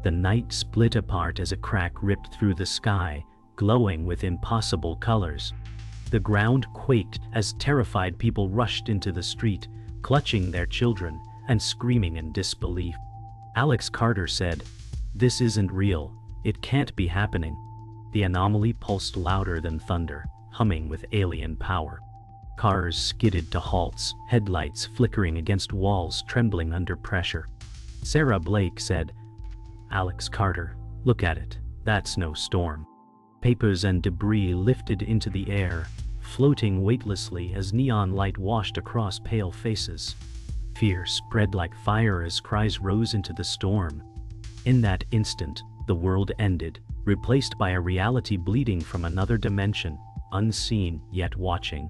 The night split apart as a crack ripped through the sky, glowing with impossible colors. The ground quaked as terrified people rushed into the street, clutching their children and screaming in disbelief. Alex Carter said, "This isn't real. It can't be happening." The anomaly pulsed louder than thunder, humming with alien power. Cars skidded to halts, headlights flickering against walls trembling under pressure. Sarah Blake said, "Alex Carter, look at it. That's no storm." Papers and debris lifted into the air, floating weightlessly as neon light washed across pale faces. Fear spread like fire as cries rose into the storm. In that instant, the world ended, replaced by a reality bleeding from another dimension, unseen yet watching.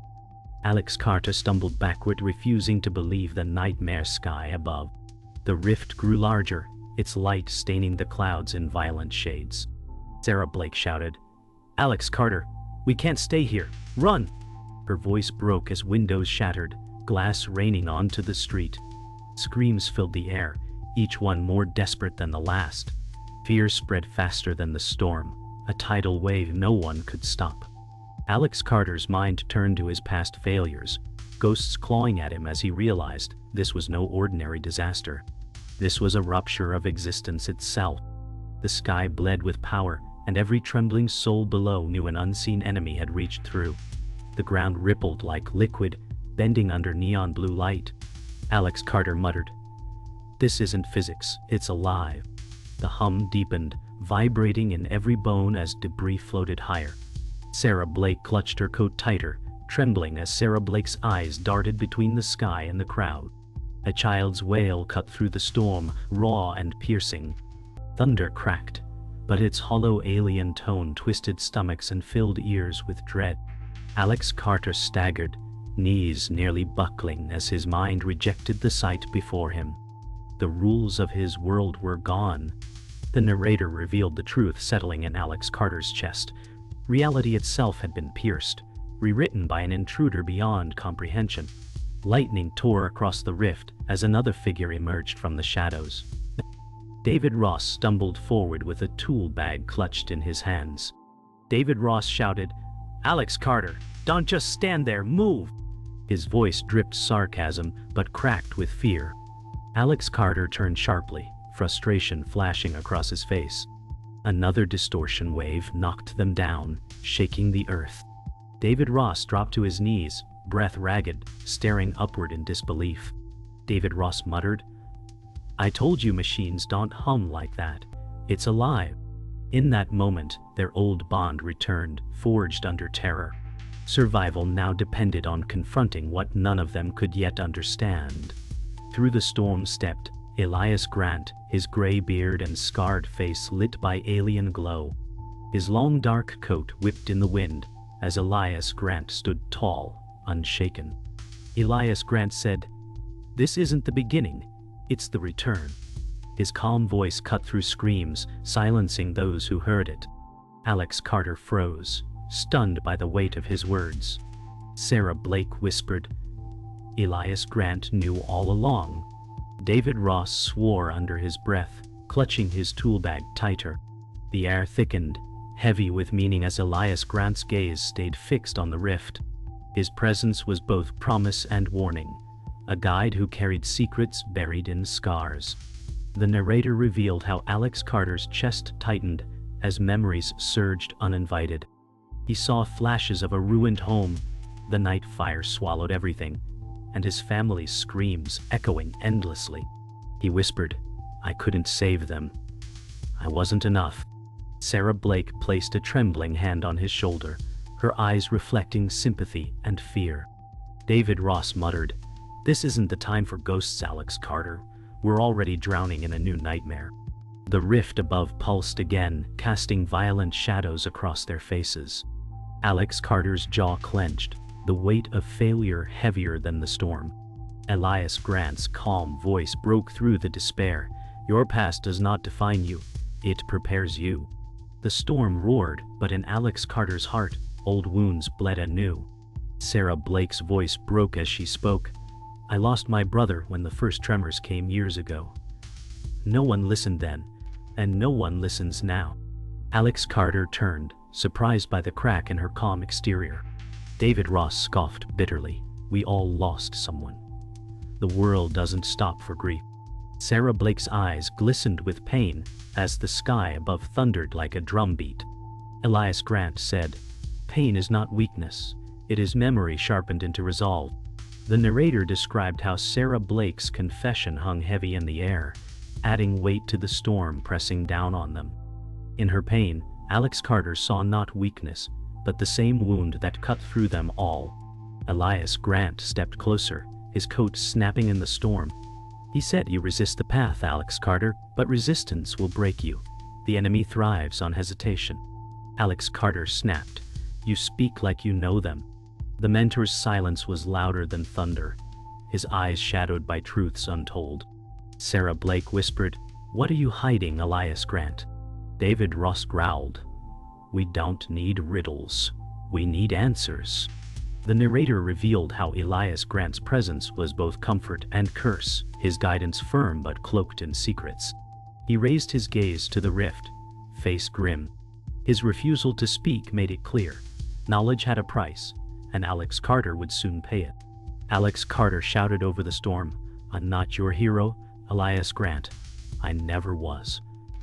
Alex Carter stumbled backward, refusing to believe the nightmare sky above. The rift grew larger, its light staining the clouds in violent shades. Sarah Blake shouted, "Alex Carter, we can't stay here. Run!" Her voice broke as windows shattered, glass raining onto the street. Screams filled the air, each one more desperate than the last. Fear spread faster than the storm, a tidal wave no one could stop. Alex Carter's mind turned to his past failures, ghosts clawing at him as he realized this was no ordinary disaster. This was a rupture of existence itself. The sky bled with power, and every trembling soul below knew an unseen enemy had reached through. The ground rippled like liquid, bending under neon blue light. Alex Carter muttered, "This isn't physics, it's alive." The hum deepened, vibrating in every bone as debris floated higher. Sarah Blake clutched her coat tighter, trembling as Sarah Blake's eyes darted between the sky and the crowd. A child's wail cut through the storm, raw and piercing. Thunder cracked, but its hollow alien tone twisted stomachs and filled ears with dread. Alex Carter staggered, knees nearly buckling as his mind rejected the sight before him. The rules of his world were gone. The narrator revealed the truth settling in Alex Carter's chest. Reality itself had been pierced, rewritten by an intruder beyond comprehension. Lightning tore across the rift as another figure emerged from the shadows. David Ross stumbled forward with a tool bag clutched in his hands. David Ross shouted, "Alex Carter, don't just stand there, move!" His voice dripped sarcasm but cracked with fear. Alex Carter turned sharply, frustration flashing across his face. Another distortion wave knocked them down, shaking the earth. David Ross dropped to his knees, breath ragged, staring upward in disbelief. David Ross muttered, "I told you machines don't hum like that. It's alive." In that moment, their old bond returned, forged under terror. Survival now depended on confronting what none of them could yet understand. Through the storm stepped Elias Grant, his gray beard and scarred face lit by alien glow. His long dark coat whipped in the wind as Elias Grant stood tall, unshaken. Elias Grant said, "This isn't the beginning, it's the return." His calm voice cut through screams, silencing those who heard it. Alex Carter froze, stunned by the weight of his words. Sarah Blake whispered, "Elias Grant knew all along." David Ross swore under his breath, clutching his tool bag tighter. The air thickened, heavy with meaning as Elias Grant's gaze stayed fixed on the rift. His presence was both promise and warning, a guide who carried secrets buried in scars. The narrator revealed how Alex Carter's chest tightened as memories surged uninvited. He saw flashes of a ruined home, the night fire swallowed everything, and his family's screams echoing endlessly. He whispered, "I couldn't save them. I wasn't enough." Sarah Blake placed a trembling hand on his shoulder, her eyes reflecting sympathy and fear. David Ross muttered, "This isn't the time for ghosts, Alex Carter. We're already drowning in a new nightmare." The rift above pulsed again, casting violent shadows across their faces. Alex Carter's jaw clenched, the weight of failure heavier than the storm. Elias Grant's calm voice broke through the despair. "Your past does not define you, it prepares you." The storm roared, but in Alex Carter's heart, old wounds bled anew. Sarah Blake's voice broke as she spoke. "I lost my brother when the first tremors came years ago. No one listened then, And no one listens now. Alex Carter turned, surprised by the crack in her calm exterior. David Ross scoffed bitterly. We all lost someone. The world doesn't stop for grief. Sarah Blake's eyes glistened with pain as the sky above thundered like a drumbeat. Elias Grant said, "Pain is not weakness. It is memory sharpened into resolve." The narrator described how Sarah Blake's confession hung heavy in the air, adding weight to the storm pressing down on them. In her pain, Alex Carter saw not weakness, but the same wound that cut through them all. Elias Grant stepped closer, his coat snapping in the storm. He said, "You resist the path, Alex Carter, but resistance will break you. The enemy thrives on hesitation." Alex Carter snapped, "You speak like you know them." The mentor's silence was louder than thunder, his eyes shadowed by truths untold. Sarah Blake whispered, "What are you hiding, Elias Grant?" David Ross growled, "We don't need riddles. We need answers." The narrator revealed how Elias Grant's presence was both comfort and curse, his guidance firm but cloaked in secrets. He raised his gaze to the rift, face grim. His refusal to speak made it clear. Knowledge had a price, and Alex Carter would soon pay it. Alex Carter shouted over the storm, "I'm not your hero, Elias Grant. I never was,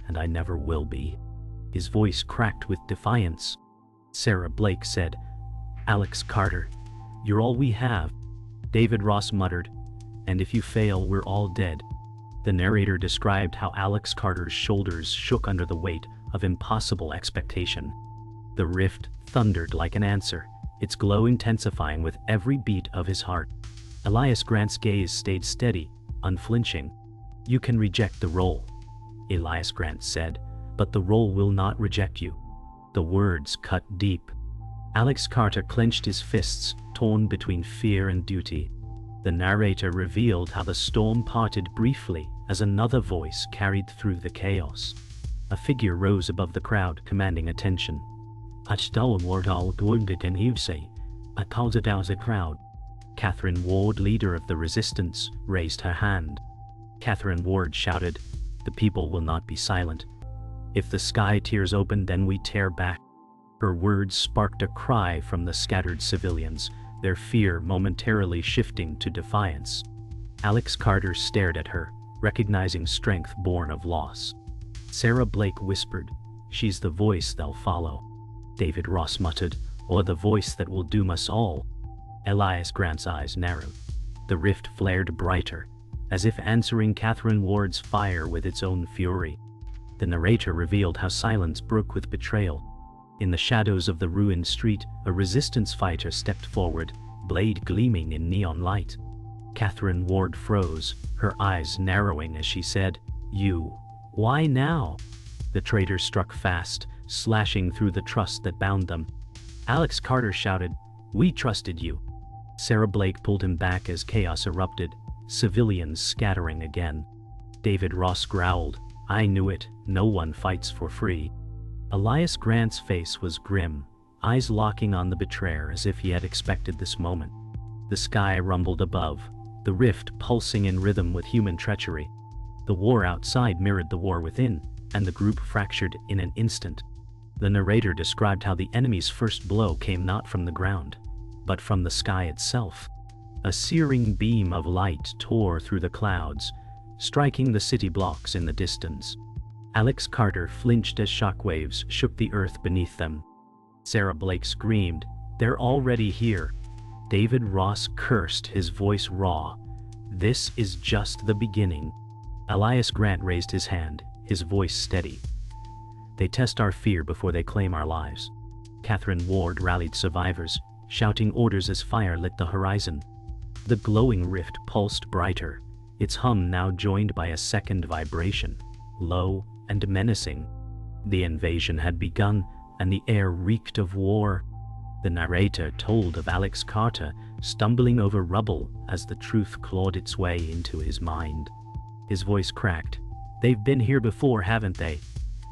and I never will be." His voice cracked with defiance. Sarah Blake said, "Alex Carter, you're all we have." David Ross muttered, "And if you fail, we're all dead." The narrator described how Alex Carter's shoulders shook under the weight of impossible expectation. The rift thundered like an answer, its glow intensifying with every beat of his heart. Elias Grant's gaze stayed steady, unflinching. "You can reject the role," Elias Grant said, "but the role will not reject you." The words cut deep. Alex Carter clenched his fists, torn between fear and duty. The narrator revealed how the storm parted briefly as another voice carried through the chaos. A figure rose above the crowd, commanding attention. "I called it out a crowd." Catherine Ward, leader of the resistance, raised her hand. Catherine Ward shouted, "The people will not be silent. If the sky tears open, then we tear back." Her words sparked a cry from the scattered civilians, their fear momentarily shifting to defiance. Alex Carter stared at her, recognizing strength born of loss. Sarah Blake whispered, "She's the voice they'll follow." David Ross muttered, "Or the voice that will doom us all." Elias Grant's eyes narrowed. The rift flared brighter, as if answering Catherine Ward's fire with its own fury. The narrator revealed how silence broke with betrayal. In the shadows of the ruined street, a resistance fighter stepped forward, blade gleaming in neon light. Catherine Ward froze, her eyes narrowing as she said, "You, why now?" The traitor struck fast, slashing through the trust that bound them. Alex Carter shouted, "We trusted you." Sarah Blake pulled him back as chaos erupted, civilians scattering again. David Ross growled, "I knew it, no one fights for free." Elias Grant's face was grim, eyes locking on the betrayer as if he had expected this moment. The sky rumbled above, the rift pulsing in rhythm with human treachery. The war outside mirrored the war within, and the group fractured in an instant. The narrator described how the enemy's first blow came not from the ground, but from the sky itself. A searing beam of light tore through the clouds, striking the city blocks in the distance. Alex Carter flinched as shockwaves shook the earth beneath them. Sarah Blake screamed, "They're already here." David Ross cursed, his voice raw. "This is just the beginning." Elias Grant raised his hand, his voice steady. "They test our fear before they claim our lives." Catherine Ward rallied survivors, shouting orders as fire lit the horizon. The glowing rift pulsed brighter, its hum now joined by a second vibration, low and menacing. The invasion had begun, and the air reeked of war. The narrator told of Alex Carter stumbling over rubble as the truth clawed its way into his mind. His voice cracked. "They've been here before, haven't they?"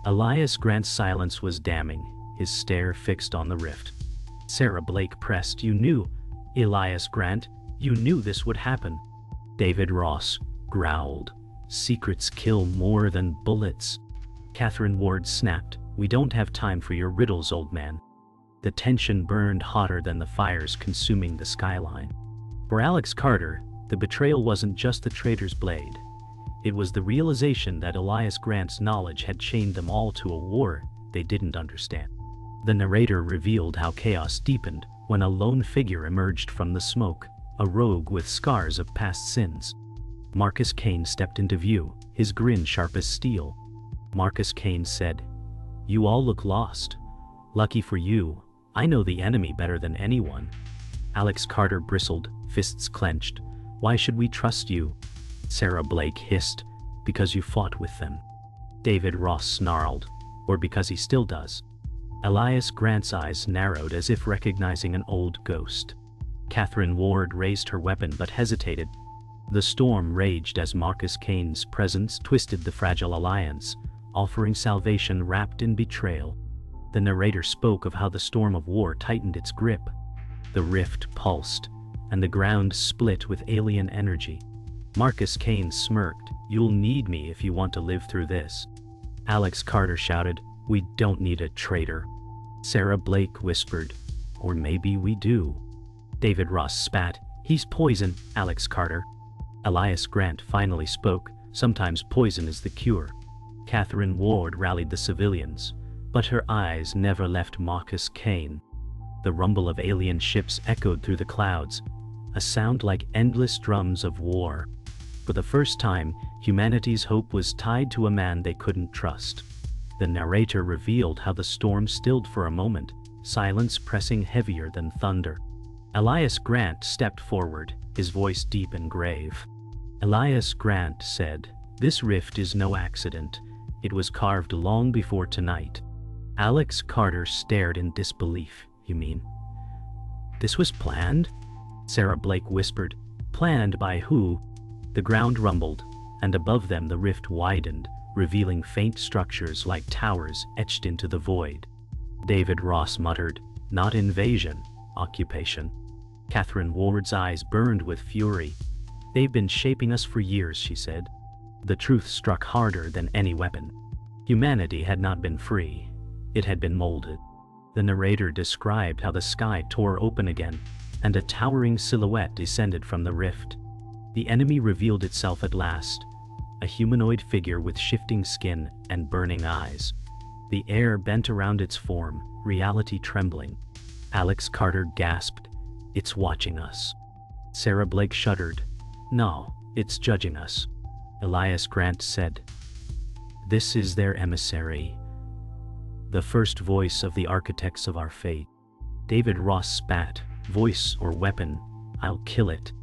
Elias Grant's silence was damning, his stare fixed on the rift. Sarah Blake pressed, "You knew, Elias Grant, you knew this would happen." David Ross growled, "Secrets kill more than bullets." Catherine Ward snapped, "We don't have time for your riddles, old man." The tension burned hotter than the fires consuming the skyline. For Alex Carter, the betrayal wasn't just the traitor's blade. It was the realization that Elias Grant's knowledge had chained them all to a war they didn't understand. The narrator revealed how chaos deepened when a lone figure emerged from the smoke, a rogue with scars of past sins. Marcus Kane stepped into view, his grin sharp as steel. Marcus Kane said, "You all look lost. Lucky for you, I know the enemy better than anyone." Alex Carter bristled, fists clenched. "Why should we trust you?" Sarah Blake hissed, "Because you fought with them." David Ross snarled, "Or because he still does." Elias Grant's eyes narrowed as if recognizing an old ghost. Catherine Ward raised her weapon but hesitated. The storm raged as Marcus Kane's presence twisted the fragile alliance, offering salvation wrapped in betrayal. The narrator spoke of how the storm of war tightened its grip. The rift pulsed, and the ground split with alien energy. Marcus Kane smirked, "You'll need me if you want to live through this." Alex Carter shouted, "We don't need a traitor." Sarah Blake whispered, "Or maybe we do." David Ross spat, "He's poison, Alex Carter." Elias Grant finally spoke, "Sometimes poison is the cure." Catherine Ward rallied the civilians, but her eyes never left Marcus Kane. The rumble of alien ships echoed through the clouds, a sound like endless drums of war. For the first time, humanity's hope was tied to a man they couldn't trust. The narrator revealed how the storm stilled for a moment, silence pressing heavier than thunder. Elias Grant stepped forward, his voice deep and grave. Elias Grant said, "This rift is no accident. It was carved long before tonight." Alex Carter stared in disbelief. "You mean this was planned?" Sarah Blake whispered, "Planned by who?" The ground rumbled, and above them the rift widened, revealing faint structures like towers etched into the void. David Ross muttered, "Not invasion, occupation." Catherine Ward's eyes burned with fury. "They've been shaping us for years," she said. The truth struck harder than any weapon. Humanity had not been free. It had been molded. The narrator described how the sky tore open again, and a towering silhouette descended from the rift. The enemy revealed itself at last, a humanoid figure with shifting skin and burning eyes. The air bent around its form, reality trembling. Alex Carter gasped, "It's watching us." Sarah Blake shuddered, "No, it's judging us." Elias Grant said, "This is their emissary, the first voice of the architects of our fate." David Ross spat, "Voice or weapon, I'll kill it."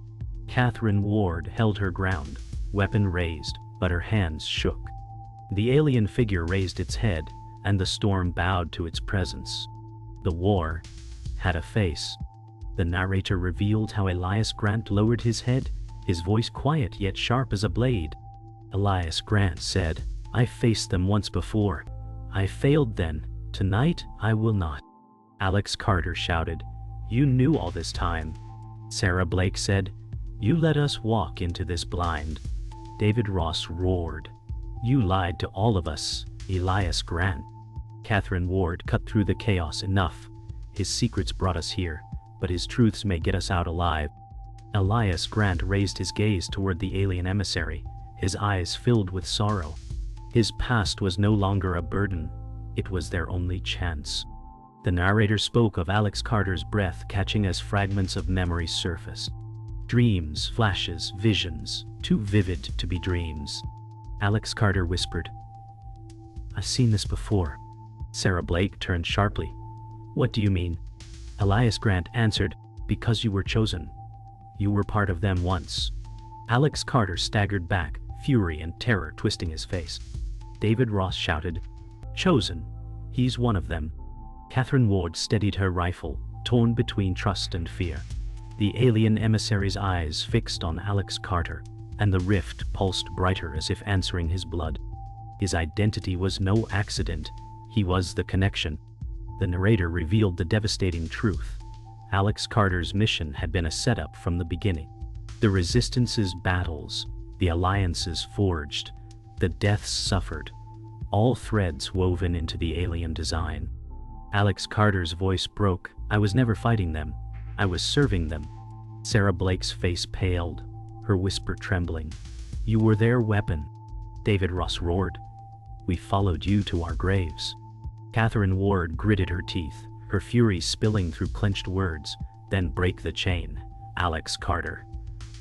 Catherine Ward held her ground, weapon raised, but her hands shook. The alien figure raised its head, and the storm bowed to its presence. The war had a face. The narrator revealed how Elias Grant lowered his head, his voice quiet yet sharp as a blade. Elias Grant said, "I faced them once before. I failed then. Tonight I will not." Alex Carter shouted, "You knew all this time." Sarah Blake said, "You let us walk into this blind." David Ross roared, "You lied to all of us, Elias Grant." Catherine Ward cut through the chaos. "Enough. His secrets brought us here, but his truths may get us out alive." Elias Grant raised his gaze toward the alien emissary, his eyes filled with sorrow. His past was no longer a burden, it was their only chance. The narrator spoke of Alex Carter's breath catching as fragments of memory surfaced. Dreams, flashes, visions, too vivid to be dreams. Alex Carter whispered, "I've seen this before." Sarah Blake turned sharply. "What do you mean?" Elias Grant answered, "Because you were chosen. You were part of them once." Alex Carter staggered back, fury and terror twisting his face. David Ross shouted, "Chosen? He's one of them." Catherine Ward steadied her rifle, torn between trust and fear. The alien emissary's eyes fixed on Alex Carter, and the rift pulsed brighter as if answering his blood. His identity was no accident, he was the connection. The narrator revealed the devastating truth. Alex Carter's mission had been a setup from the beginning. The Resistance's battles, the alliances forged, the deaths suffered, all threads woven into the alien design. Alex Carter's voice broke. I was never fighting them. I was serving them. Sarah Blake's face paled, her whisper trembling. You were their weapon. David Ross roared. We followed you to our graves. Catherine Ward gritted her teeth, her fury spilling through clenched words. Then break the chain, Alex Carter.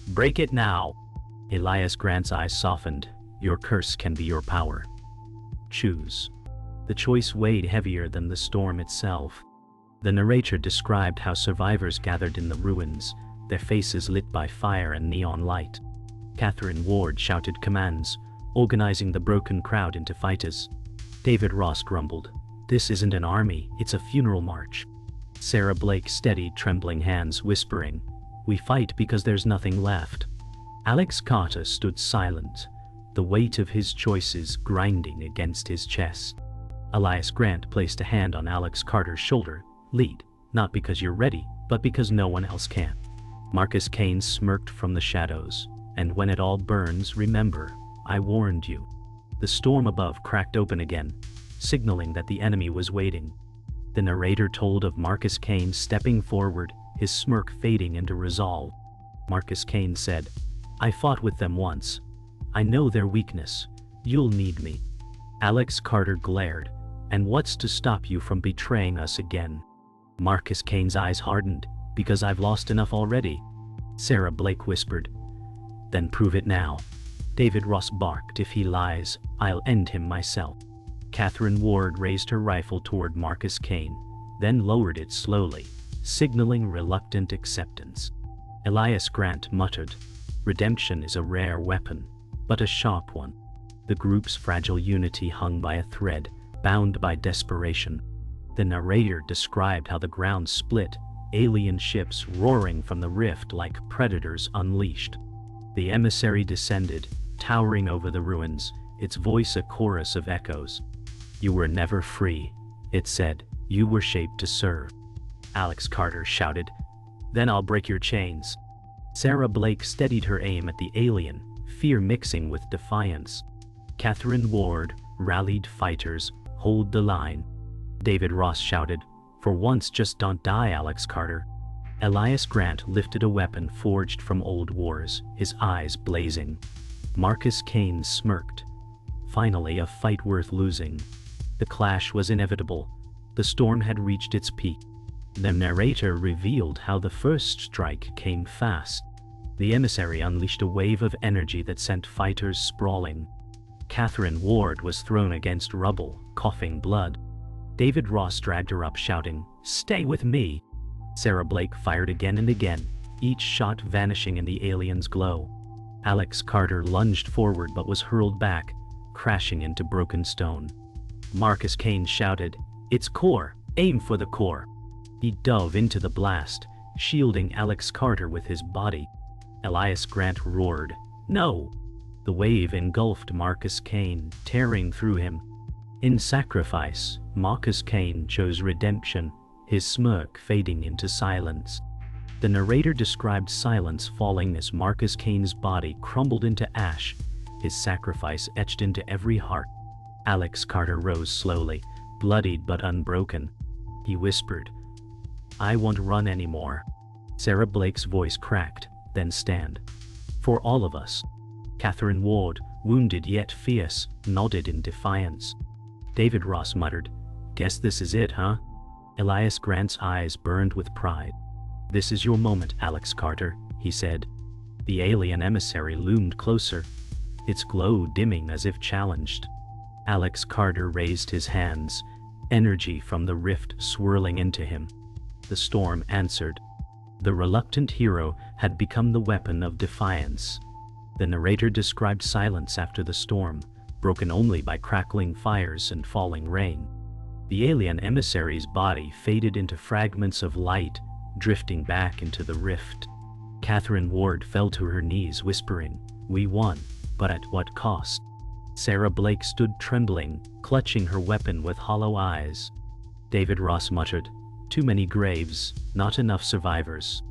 Break it now. Elias Grant's eyes softened. Your curse can be your power. Choose. The choice weighed heavier than the storm itself. The narrator described how survivors gathered in the ruins, their faces lit by fire and neon light. Catherine Ward shouted commands, organizing the broken crowd into fighters. David Ross grumbled, "This isn't an army, it's a funeral march." Sarah Blake steadied trembling hands, whispering, "We fight because there's nothing left." Alex Carter stood silent, the weight of his choices grinding against his chest. Elias Grant placed a hand on Alex Carter's shoulder. Lead, not because you're ready, but because no one else can. Marcus Kane smirked from the shadows. And when it all burns, remember, I warned you. The storm above cracked open again, signaling that the enemy was waiting. The narrator told of Marcus Kane stepping forward, his smirk fading into resolve. Marcus Kane said, I fought with them once. I know their weakness. You'll need me. Alex Carter glared. And what's to stop you from betraying us again? Marcus Kane's eyes hardened. Because I've lost enough already. Sarah Blake whispered. Then prove it now. David Ross barked, if he lies, I'll end him myself. Catherine Ward raised her rifle toward Marcus Kane, then lowered it slowly, signaling reluctant acceptance. Elias Grant muttered, Redemption is a rare weapon, but a sharp one. The group's fragile unity hung by a thread, bound by desperation. The narrator described how the ground split, alien ships roaring from the rift like predators unleashed. The emissary descended, towering over the ruins, its voice a chorus of echoes. You were never free, it said. You were shaped to serve. Alex Carter shouted. Then I'll break your chains. Sarah Blake steadied her aim at the alien, fear mixing with defiance. Catherine Ward rallied fighters, hold the line. David Ross shouted, For once just don't die, Alex Carter. Elias Grant lifted a weapon forged from old wars, his eyes blazing. Marcus Kane smirked. Finally, a fight worth losing. The clash was inevitable. The storm had reached its peak. The narrator revealed how the first strike came fast. The emissary unleashed a wave of energy that sent fighters sprawling. Catherine Ward was thrown against rubble, coughing blood. David Ross dragged her up, shouting, Stay with me! Sarah Blake fired again and again, each shot vanishing in the alien's glow. Alex Carter lunged forward but was hurled back, crashing into broken stone. Marcus Kane shouted, It's core! Aim for the core! He dove into the blast, shielding Alex Carter with his body. Elias Grant roared, No! The wave engulfed Marcus Kane, tearing through him. In sacrifice, Marcus Kane chose redemption, his smirk fading into silence. The narrator described silence falling as Marcus Kane's body crumbled into ash, his sacrifice etched into every heart. Alex Carter rose slowly, bloodied but unbroken. He whispered, I won't run anymore. Sarah Blake's voice cracked, then stand. For all of us. Catherine Ward, wounded yet fierce, nodded in defiance. David Ross muttered, Guess this is it, huh? Elias Grant's eyes burned with pride. This is your moment, Alex Carter, he said. The alien emissary loomed closer, its glow dimming as if challenged. Alex Carter raised his hands, energy from the rift swirling into him. The storm answered. The reluctant hero had become the weapon of defiance. The narrator described silence after the storm, broken only by crackling fires and falling rain. The alien emissary's body faded into fragments of light, drifting back into the rift. Catherine Ward fell to her knees, whispering, We won, but at what cost? Sarah Blake stood trembling, clutching her weapon with hollow eyes. David Ross muttered, Too many graves, not enough survivors.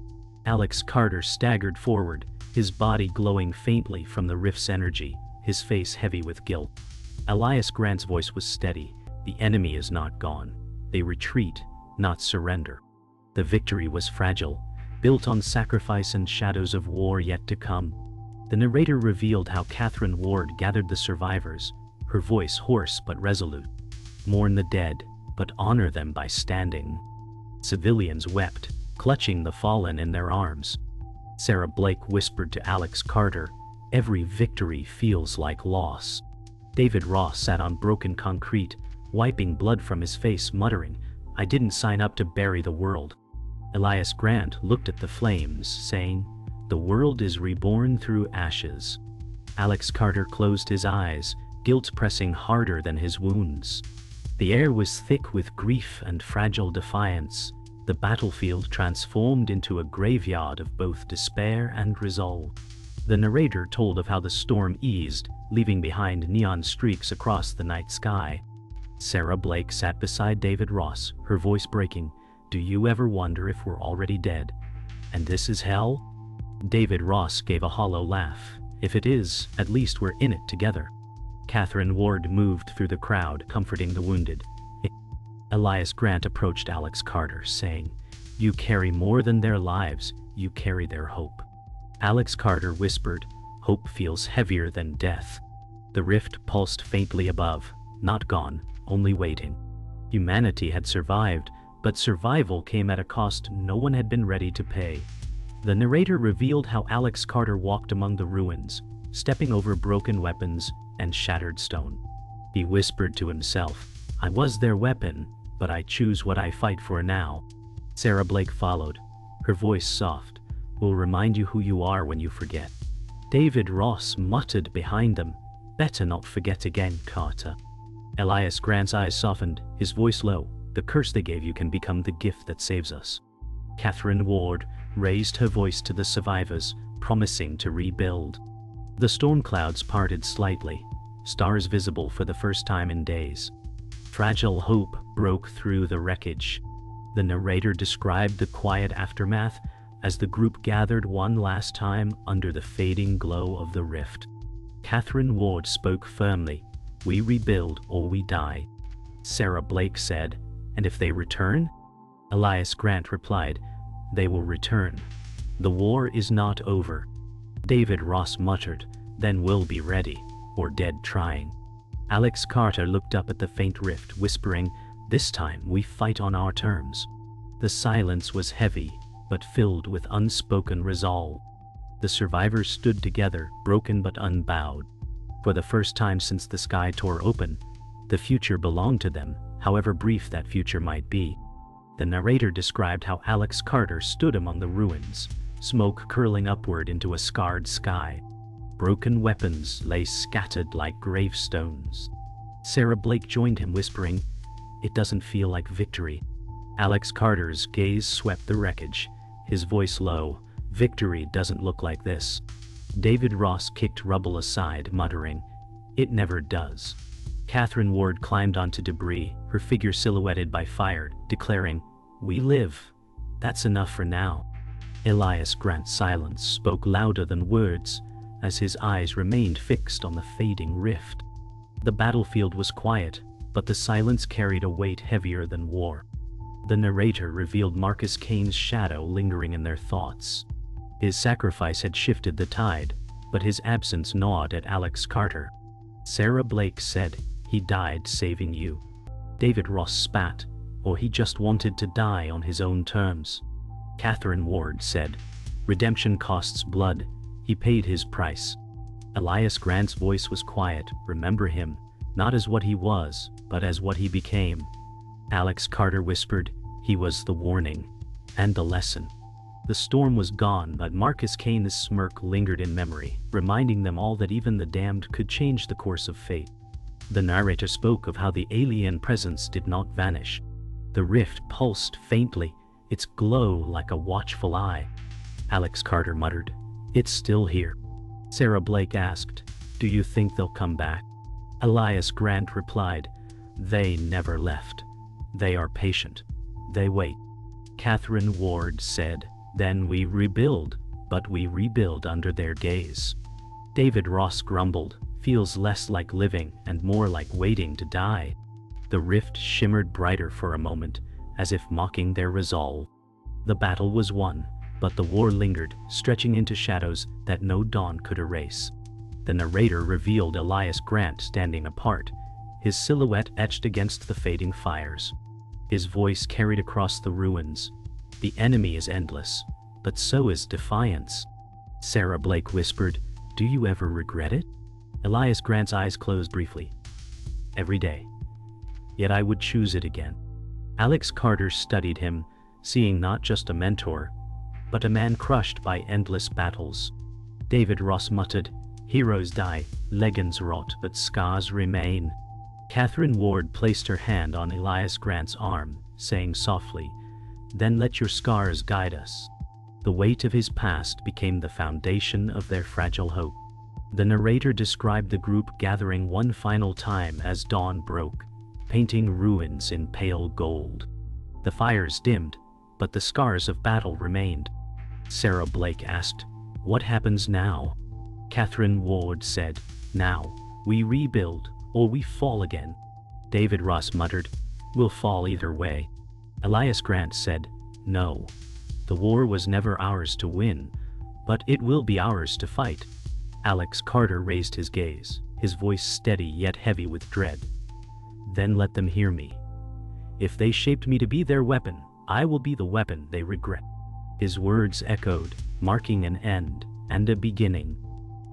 Alex Carter staggered forward, his body glowing faintly from the rift's energy, his face heavy with guilt. Elias Grant's voice was steady. The enemy is not gone. They retreat, not surrender. The victory was fragile, built on sacrifice and shadows of war yet to come. The narrator revealed how Catherine Ward gathered the survivors, her voice hoarse but resolute. Mourn the dead, but honor them by standing. Civilians wept, clutching the fallen in their arms. Sarah Blake whispered to Alex Carter, "Every victory feels like loss." David Ross sat on broken concrete, wiping blood from his face, muttering, "I didn't sign up to bury the world." Elias Grant looked at the flames, saying, "The world is reborn through ashes." Alex Carter closed his eyes, guilt pressing harder than his wounds. The air was thick with grief and fragile defiance. The battlefield transformed into a graveyard of both despair and resolve. The narrator told of how the storm eased, leaving behind neon streaks across the night sky. Sarah Blake sat beside David Ross, her voice breaking. "Do you ever wonder if we're already dead? And this is hell?" David Ross gave a hollow laugh. "If it is, at least we're in it together." Catherine Ward moved through the crowd, comforting the wounded. Elias Grant approached Alex Carter, saying, "You carry more than their lives, you carry their hope." Alex Carter whispered, "Hope feels heavier than death." The rift pulsed faintly above, not gone, only waiting. Humanity had survived, but survival came at a cost no one had been ready to pay. The narrator revealed how Alex Carter walked among the ruins, stepping over broken weapons and shattered stone. He whispered to himself, "I was their weapon, but I choose what I fight for now." Sarah Blake followed, her voice soft. "We'll remind you who you are when you forget." David Ross muttered behind them, "Better not forget again, Carter." Elias Grant's eyes softened, his voice low. "The curse they gave you can become the gift that saves us." Catherine Ward raised her voice to the survivors, promising to rebuild. The storm clouds parted slightly, stars visible for the first time in days. Fragile hope broke through the wreckage. The narrator described the quiet aftermath as the group gathered one last time under the fading glow of the rift. Catherine Ward spoke firmly, "We rebuild or we die." Sarah Blake said, "And if they return?" Elias Grant replied, "They will return. The war is not over." David Ross muttered, "Then we'll be ready, or dead trying." Alex Carter looked up at the faint rift, whispering, "This time we fight on our terms." The silence was heavy, but filled with unspoken resolve. The survivors stood together, broken but unbowed. For the first time since the sky tore open, the future belonged to them, however brief that future might be. The narrator described how Alex Carter stood among the ruins, smoke curling upward into a scarred sky. Broken weapons lay scattered like gravestones. Sarah Blake joined him, whispering, "It doesn't feel like victory." Alex Carter's gaze swept the wreckage, his voice low, "Victory doesn't look like this." David Ross kicked rubble aside, muttering, "It never does." Catherine Ward climbed onto debris, her figure silhouetted by fire, declaring, "We live. That's enough for now." Elias Grant's silence spoke louder than words, as his eyes remained fixed on the fading rift. The battlefield was quiet, but the silence carried a weight heavier than war. The narrator revealed Marcus Kane's shadow lingering in their thoughts. His sacrifice had shifted the tide, but his absence gnawed at Alex Carter. Sarah Blake said, "He died saving you." David Ross spat, "Or he just wanted to die on his own terms." Catherine Ward said, "Redemption costs blood. He paid his price." Elias Grant's voice was quiet. "Remember him, not as what he was, but as what he became." Alex Carter whispered, "He was the warning and the lesson." The storm was gone, but Marcus Kane's smirk lingered in memory, reminding them all that even the damned could change the course of fate. The narrator spoke of how the alien presence did not vanish. The rift pulsed faintly, its glow like a watchful eye. Alex Carter muttered, "It's still here." Sarah Blake asked, "Do you think they'll come back?" Elias Grant replied, "They never left. They are patient. They wait." Catherine Ward said, "Then we rebuild, but we rebuild under their gaze." David Ross grumbled, feels less like living and more like waiting to die. The rift shimmered brighter for a moment, as if mocking their resolve. The battle was won, but the war lingered, stretching into shadows that no dawn could erase. The narrator revealed Elias Grant standing apart, his silhouette etched against the fading fires. His voice carried across the ruins. "The enemy is endless, but so is defiance." Sarah Blake whispered, "Do you ever regret it?" Elias Grant's eyes closed briefly. "Every day. Yet I would choose it again." Alex Carter studied him, seeing not just a mentor, but a man crushed by endless battles. David Ross muttered, "Heroes die, legends rot, but scars remain." Catherine Ward placed her hand on Elias Grant's arm, saying softly, "Then let your scars guide us." The weight of his past became the foundation of their fragile hope. The narrator described the group gathering one final time as dawn broke, painting ruins in pale gold. The fires dimmed, but the scars of battle remained. Sarah Blake asked, "What happens now?" Catherine Ward said, "Now, we rebuild, or we fall again." David Ross muttered, "We'll fall either way." Elias Grant said, "No. The war was never ours to win, but it will be ours to fight." Alex Carter raised his gaze, his voice steady yet heavy with dread. "Then let them hear me. If they shaped me to be their weapon, I will be the weapon they regret." His words echoed, marking an end and a beginning.